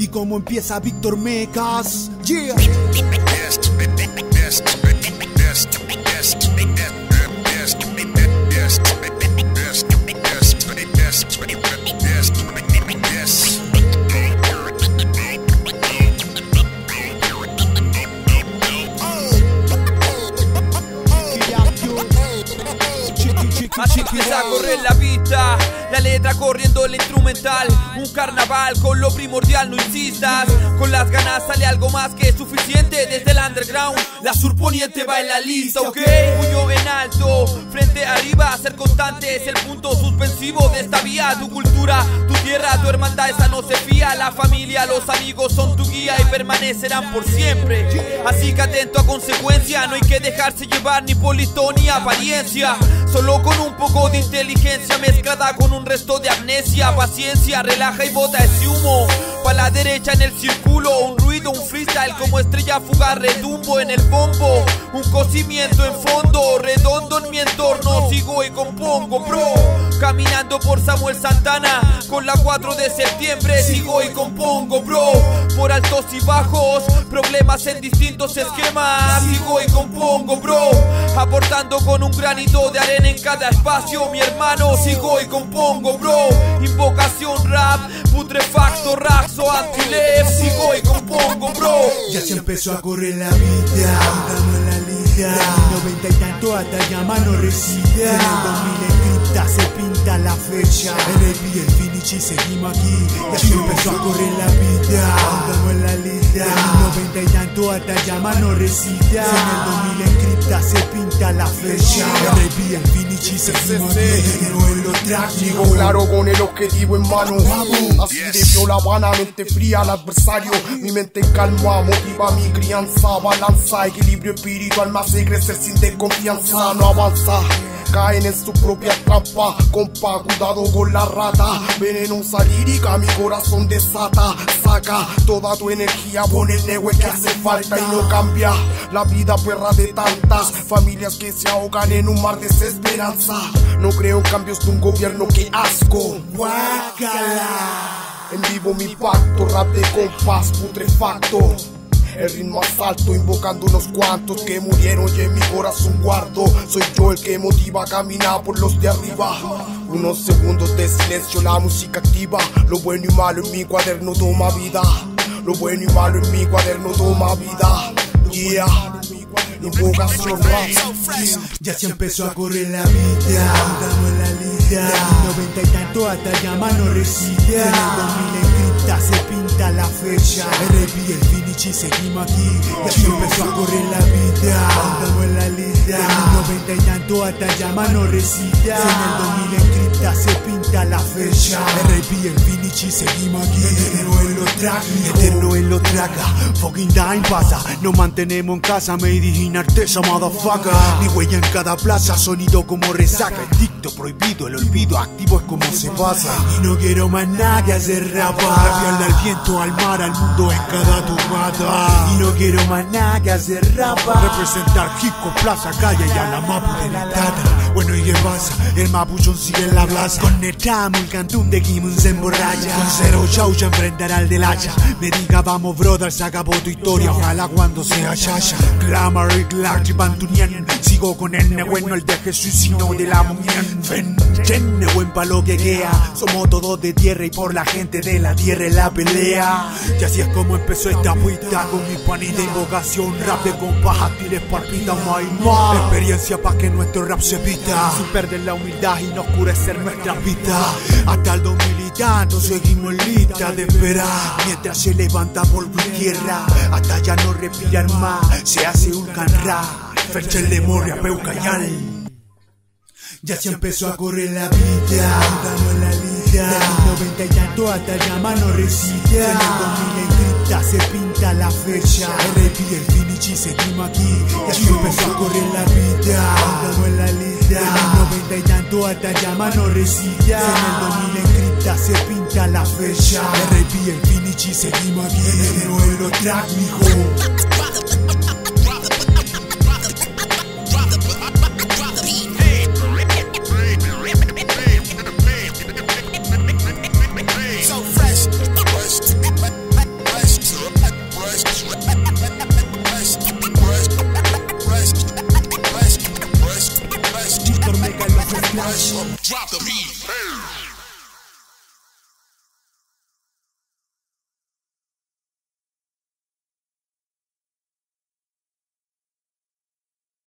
y cómo empieza Víctor Mecas. Yeah. Así empieza a correr la pista, la letra corriendo la instrumental. Un carnaval con lo primordial, no insistas. Con las ganas sale algo más que suficiente. Desde el underground, la surponiente va en la lista, ok. Puño en alto, frente arriba, ser constante es el punto suspensivo de esta vía. Tu cultura, tu tierra, tu hermandad, esa no se fía. La familia, los amigos son tu guía y permanecerán por siempre. Así que atento a consecuencia, no hay que dejarse llevar ni por listón ni apariencia. Solo con un poco de inteligencia mezclada con un resto de amnesia. Paciencia, relaja y bota ese humo pa' la derecha en el círculo. Un ruido, un freestyle como estrella fugaz, retumbo en el bombo. Un cocimiento en fondo, redondo en mi entorno. Sigo y compongo, bro. Caminando por Samuel Santana con la 4 de septiembre. Sigo y compongo, bro. Por altos y bajos, problemas en distintos esquemas. Sigo y compongo, bro. Aportando con un granito de arena en cada espacio, mi hermano. Sigo y compongo, bro. Invocación rap, putrefacto, raxo, anti-lef. Sigo y compongo, bro. Ya se empezó a correr la vida, andando en la liga. De 90 y tanto hasta llama no resiste. En el 2000 encripta se pinta la fecha. El EP, el finish y seguimos aquí. Ya se empezó a correr la vida, andando en la liga. De 90 y tanto hasta llama no resiste. En el 2000 encripta se pinta la fecha. El EP, el finish y seguimos aquí. No es lo trágico. Sigo claro con el objetivo en mano. Así de viola vanamente fría al adversario. Mi mente calma, motiva mi crianza. Balanza, equilibrio espiritual, me hace crecer sin desconfianza. No avanza, caen en su propia trampa. Compa, cuidado con la rata. Venenosa lírica, mi corazón desata. Saca toda tu energía, pon el negue que hace falta y no cambia la vida perra de tantas familias que se ahogan en un mar de desesperanza. No creo en cambios de un gobierno, que asco. Guácala. En vivo mi pacto, rap de compás putrefacto. El ritmo más alto, invocando unos cuantos que murieron y en mi corazón guardo. Soy yo el que motiva a caminar por los de arriba. Unos segundos de silencio, la música activa. Lo bueno y malo en mi cuaderno toma vida. Lo bueno y malo en mi cuaderno toma vida. Yeah. Invocación rap. Ya se empezó a correr la vida, andando en la liga. De 90 y tanto hasta llama no resiste. En el 2000 encripta se pinta la fecha. El EP, el finish y seguimos aquí. Ya se empezó a correr la vida, andando en la liga. De 90 y tanto hasta llama no resiste. En el 2000 encripta se pinta la fecha. El EP, el finish y seguimos aquí. Eterno en los tracks, eterno en los tracks. Fucking time pasa, nos mantenemos en casa, made in Artesa, motherfucker. Ni huella en cada plaza, sonido como resaca. Edicto prohibido, el olvido activo es como se pasa. Y no quiero más nada que hacer rapa. Rapearle al viento, al mar, al mundo en cada tomada. Y no quiero más nada que hacer rapa. Representar hip con plaza, calle y a la mapu de la tata. Bueno, ¿y qué pasa? El mapuchón sigue en la plaza. Conectamos el cantón de Kimun se emborracha. Con cero chaucha enfrentará al del hacha. Me diga vamos brother, se acabó tu historia. Ojalá cuando sea chacha. Glamour y Clark Bantunian. Sigo con el bueno, el de Jesús y no de la munión. Ven, buen pa' lo que queda. Somos todos de tierra y por la gente de la tierra en la pelea. Y así es como empezó esta puita. Con mi panita invocación, rap de compás, actiles palpita, más. Experiencia pa' que nuestro rap se pita. Sin perder la humildad y no oscurecer nuestra vida. Hasta el 2000 y tanto seguimos en lista de espera. Mientras se levanta polvo y tierra, hasta ya no respirar más, se hace un canra. Ferchel de Morria, Peucayal. Ya se empezó a correr la vida, andando en la liga. De 90 y tanto hasta llama no resiste. En el 2000 encripta se pinta la fecha. El EP, el finish y seguimos aquí. Ya se empezó a correr la vida, andando en la liga. De 90 y tanto hasta llama no resiste. En el 2000 encripta se pinta la fecha. El EP, el finish y seguimos aquí. No es lo track, mijo. Drop the beat.